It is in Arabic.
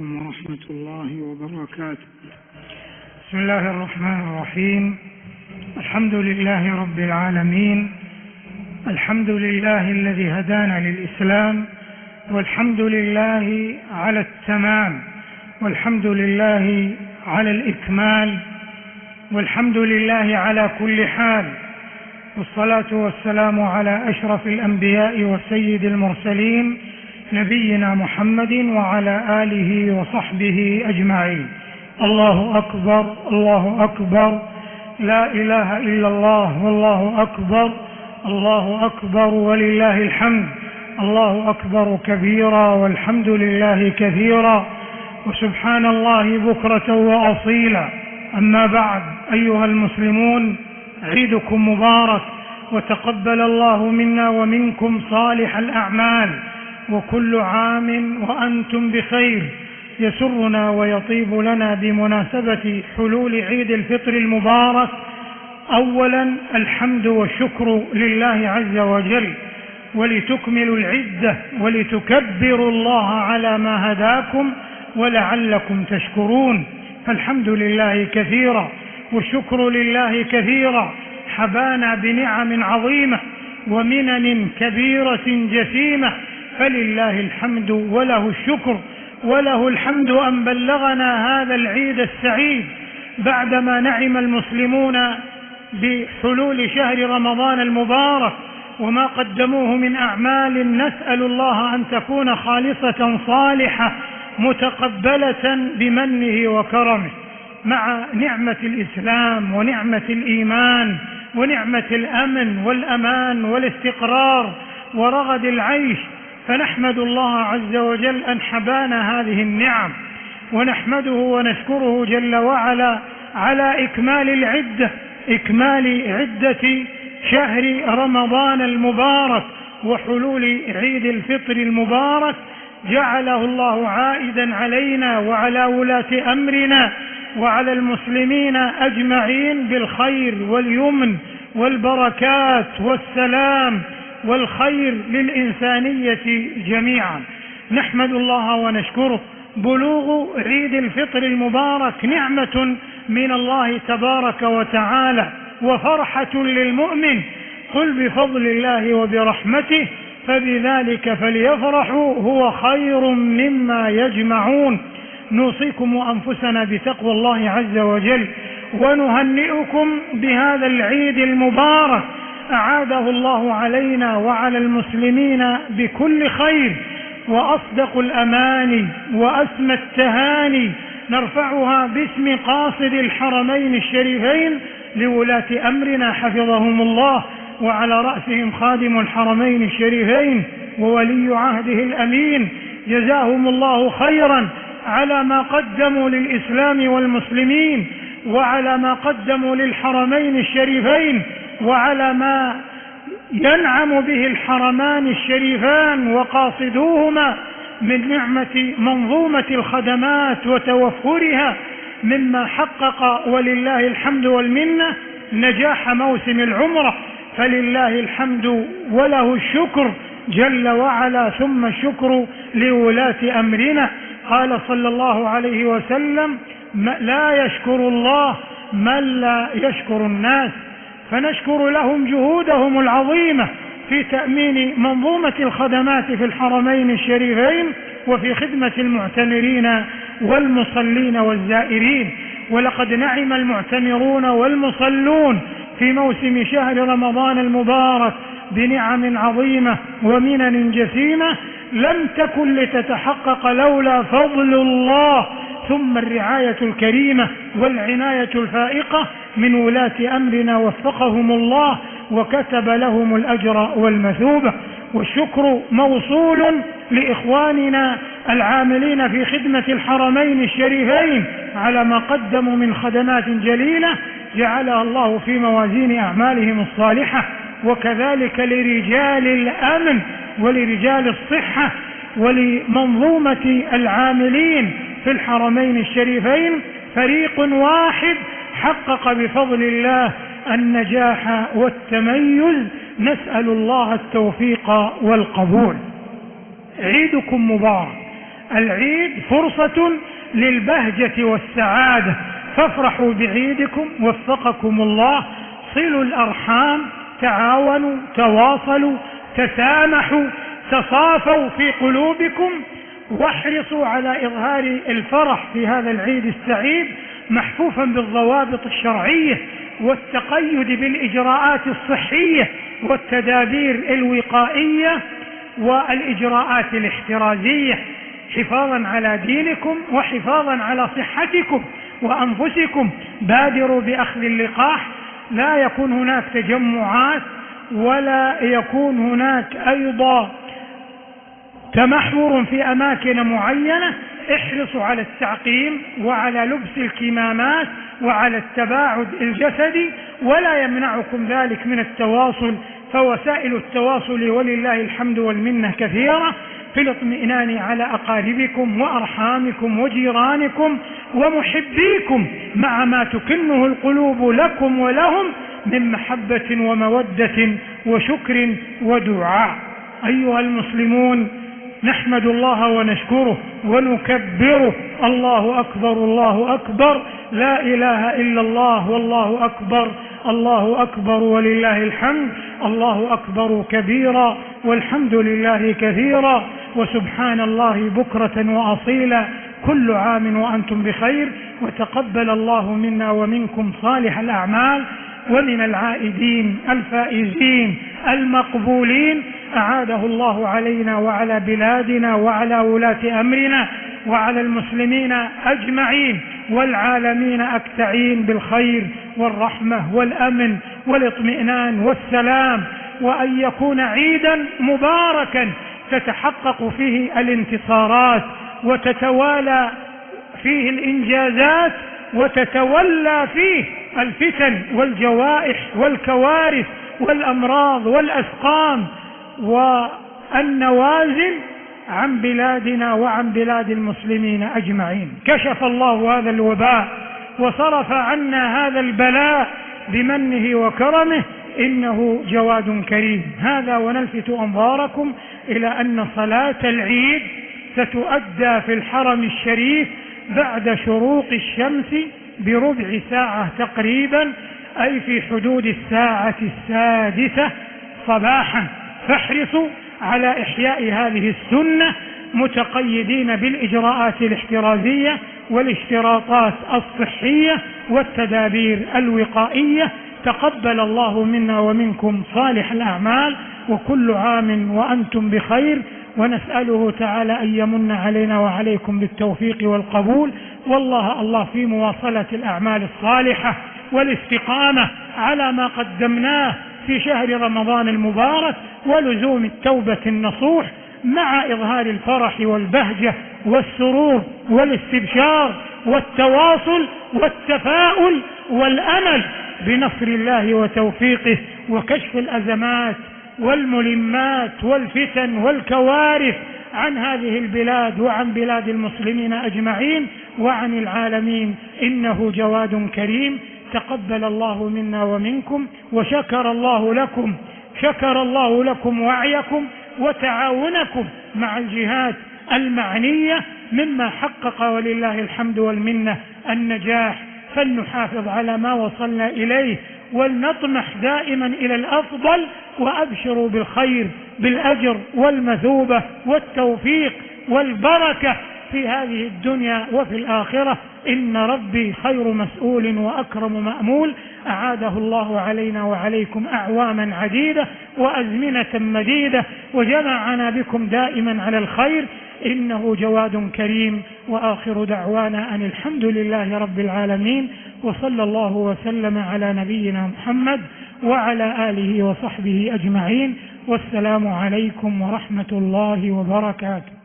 عليكم ورحمة الله وبركاته. بسم الله الرحمن الرحيم. الحمد لله رب العالمين، الحمد لله الذي هدانا للإسلام، والحمد لله على التمام، والحمد لله على الإكمال، والحمد لله على كل حال، والصلاة والسلام على أشرف الأنبياء وسيد المرسلين نبينا محمد وعلى آله وصحبه أجمعين. الله أكبر، الله أكبر، لا إله إلا الله، والله أكبر، الله أكبر ولله الحمد. الله أكبر كبيرا والحمد لله كثيرا، وسبحان الله بكرة وأصيلا. أما بعد، أيها المسلمون، عيدكم مبارك، وتقبل الله منا ومنكم صالح الأعمال، وكل عام وأنتم بخير. يسرنا ويطيب لنا بمناسبة حلول عيد الفطر المبارك أولا الحمد والشكر لله عز وجل، ولتكملوا العدة ولتكبروا الله على ما هداكم ولعلكم تشكرون. فالحمد لله كثيرا والشكر لله كثيرا، حبانا بنعم عظيمة ومنن كبيرة جسيمة، فلله الحمد وله الشكر وله الحمد أن بلغنا هذا العيد السعيد بعدما نعم المسلمون بحلول شهر رمضان المبارك وما قدموه من أعمال. نسأل الله أن تكون خالصة صالحة متقبلة بمنه وكرمه، مع نعمة الإسلام ونعمة الإيمان ونعمة الأمن والأمان والاستقرار ورغد العيش. فنحمد الله عز وجل أن حبانا هذه النعم، ونحمده ونشكره جل وعلا على إكمال عدة شهر رمضان المبارك وحلول عيد الفطر المبارك. جعله الله عائدا علينا وعلى ولاة أمرنا وعلى المسلمين أجمعين بالخير واليمن والبركات والسلام والخير للإنسانية جميعا. نحمد الله ونشكره. بلوغ عيد الفطر المبارك نعمة من الله تبارك وتعالى وفرحة للمؤمن. قل بفضل الله وبرحمته فبذلك فليفرحوا هو خير مما يجمعون. نوصيكم وأنفسنا بتقوى الله عز وجل، ونهنئكم بهذا العيد المبارك، أعاده الله علينا وعلى المسلمين بكل خير. وأصدق الأماني وأسمى التهاني نرفعها باسم قاصد الحرمين الشريفين لولاة أمرنا حفظهم الله، وعلى رأسهم خادم الحرمين الشريفين وولي عهده الأمين، جزاهم الله خيرا على ما قدموا للإسلام والمسلمين، وعلى ما قدموا للحرمين الشريفين، وعلى ما ينعم به الحرمان الشريفان وقاصدوهما من نعمة منظومة الخدمات وتوفرها، مما حقق ولله الحمد والمنة نجاح موسم العمرة. فلله الحمد وله الشكر جل وعلا، ثم الشكر لولاة أمرنا. قال صلى الله عليه وسلم: لا يشكر الله من لا يشكر الناس. فنشكر لهم جهودهم العظيمة في تأمين منظومة الخدمات في الحرمين الشريفين وفي خدمة المعتمرين والمصلين والزائرين. ولقد نعم المعتمرون والمصلون في موسم شهر رمضان المبارك بنعم عظيمة ومنن جسيمة لم تكن لتتحقق لولا فضل الله، ثم الرعاية الكريمة والعناية الفائقة من ولاة أمرنا وفقهم الله وكتب لهم الأجر والمثوبة. والشكر موصول لإخواننا العاملين في خدمة الحرمين الشريفين على ما قدموا من خدمات جليلة جعلها الله في موازين أعمالهم الصالحة، وكذلك لرجال الأمن ولرجال الصحة ولمنظومة العاملين في الحرمين الشريفين. فريق واحد حقق بفضل الله النجاح والتميز. نسأل الله التوفيق والقبول. عيدكم مبارك. العيد فرصة للبهجة والسعادة، فافرحوا بعيدكم وفقكم الله. صلوا الأرحام، تعاونوا، تواصلوا، تسامحوا، تصافوا في قلوبكم، واحرصوا على إظهار الفرح في هذا العيد السعيد محفوفا بالضوابط الشرعية والتقيد بالإجراءات الصحية والتدابير الوقائية والإجراءات الاحترازية، حفاظا على دينكم وحفاظا على صحتكم وأنفسكم. بادروا بأخذ اللقاح، لا يكون هناك تجمعات ولا يكون هناك أيضا تمحور في أماكن معينة. احرصوا على التعقيم وعلى لبس الكمامات وعلى التباعد الجسدي، ولا يمنعكم ذلك من التواصل، فوسائل التواصل ولله الحمد والمنة كثيرة في الاطمئنان على أقاربكم وأرحامكم وجيرانكم ومحبيكم، مع ما تكنه القلوب لكم ولهم من محبة ومودة وشكر ودعاء. أيها المسلمون، نحمد الله ونشكره ونكبره. الله أكبر، الله أكبر، لا إله إلا الله، والله أكبر، الله أكبر ولله الحمد. الله أكبر كبيرا والحمد لله كثيرا وسبحان الله بكرة وأصيلا. كل عام وأنتم بخير، وتقبل الله منا ومنكم صالح الأعمال، ومن العائدين الفائزين المقبولين أعاده الله علينا وعلى بلادنا وعلى ولاة أمرنا وعلى المسلمين أجمعين والعالمين أكتعين بالخير والرحمة والأمن والاطمئنان والسلام، وأن يكون عيدا مباركا تتحقق فيه الانتصارات وتتوالى فيه الإنجازات وتتولى فيه الفتن والجوائح والكوارث والأمراض والأسقام والنوازل عن بلادنا وعن بلاد المسلمين أجمعين. كشف الله هذا الوباء وصرف عنا هذا البلاء بمنه وكرمه، إنه جواد كريم. هذا ونلفت أنظاركم إلى أن صلاة العيد ستؤدى في الحرم الشريف بعد شروق الشمس بربع ساعة تقريبا، أي في حدود الساعة 6 صباحا. فاحرصوا على إحياء هذه السنة متقيدين بالإجراءات الاحترازية والاشتراطات الصحية والتدابير الوقائية. تقبل الله منا ومنكم صالح الأعمال، وكل عام وأنتم بخير، ونسأله تعالى أن يمن علينا وعليكم بالتوفيق والقبول، والله الله في مواصلة الأعمال الصالحة والاستقامة على ما قدمناه في شهر رمضان المبارك، ولزوم التوبة النصوح مع إظهار الفرح والبهجة والسرور والاستبشار والتواصل والتفاؤل والأمل بنصر الله وتوفيقه وكشف الأزمات والملمات والفتن والكوارث عن هذه البلاد وعن بلاد المسلمين أجمعين وعن العالمين، إنه جواد كريم. تقبل الله منا ومنكم، وشكر الله لكم وعيكم وتعاونكم مع الجهات المعنية مما حقق ولله الحمد والمنة النجاح. فلنحافظ على ما وصلنا إليه ولنطمح دائما إلى الأفضل، وأبشروا بالخير بالأجر والمثوبة والتوفيق والبركة في هذه الدنيا وفي الآخرة. إن ربي خير مسؤول وأكرم مأمول. أعاده الله علينا وعليكم أعواما عديدة وأزمنة مديدة، وجمعنا بكم دائما على الخير، إنه جواد كريم. وآخر دعوانا أن الحمد لله رب العالمين، وصلى الله وسلم على نبينا محمد وعلى آله وصحبه أجمعين، والسلام عليكم ورحمة الله وبركاته.